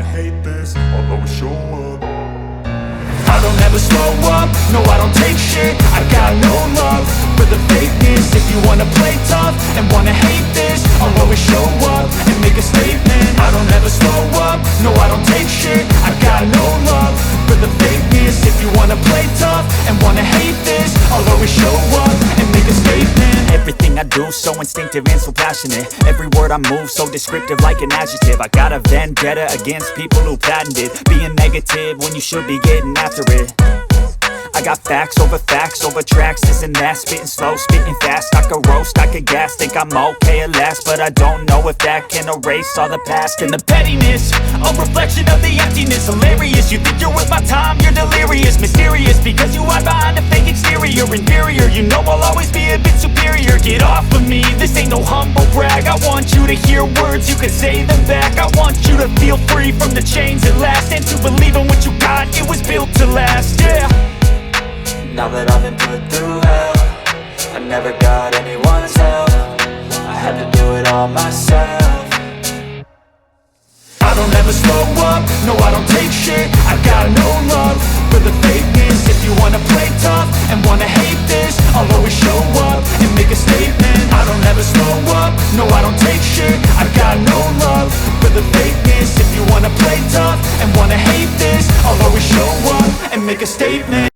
hate this, I'll always show up. I don't ever slow up, no I don't take shit. I got no love for the fakeness. If you wanna play tough and wanna hate this, I'll always show up and make a statement. I don't ever slow up, no I don't take shit. I got no love for the fakeness. If you wanna play tough and wanna hate this, I'll always show up and make a statement. Everything I do so instinctive and so passionate. Every word I move so descriptive like an adjective. I got a vendetta against people who patented being negative when you should be getting after it. I got facts over tracks, this and that. Spitting slow, spitting fast. I could roast, I could gas. Think I'm okay at last, but I don't know if that can erase all the past. And the pettiness, a reflection of the emptiness. Hilarious, you think you're worth my time, you're delirious. Mysterious, because you hide behind a fake exterior. Inferior, you know I'll always be a bit superior. Get off of me, this ain't no humble brag. I want you to hear words, you can say them back. I want you to feel free from the chains at last, and to believe in what you got, it was built to last, yeah. Now that I've been put through hell, I never got anyone's help. I had to do it all myself. I don't ever slow up, no I don't take shit. I got no love for the fakeness. If you wanna play tough and wanna hate this, I'll always show up and make a statement. I don't ever slow up, no I don't take shit. I got no love for the fakeness. If you wanna play tough and wanna hate this, I'll always show up and make a statement.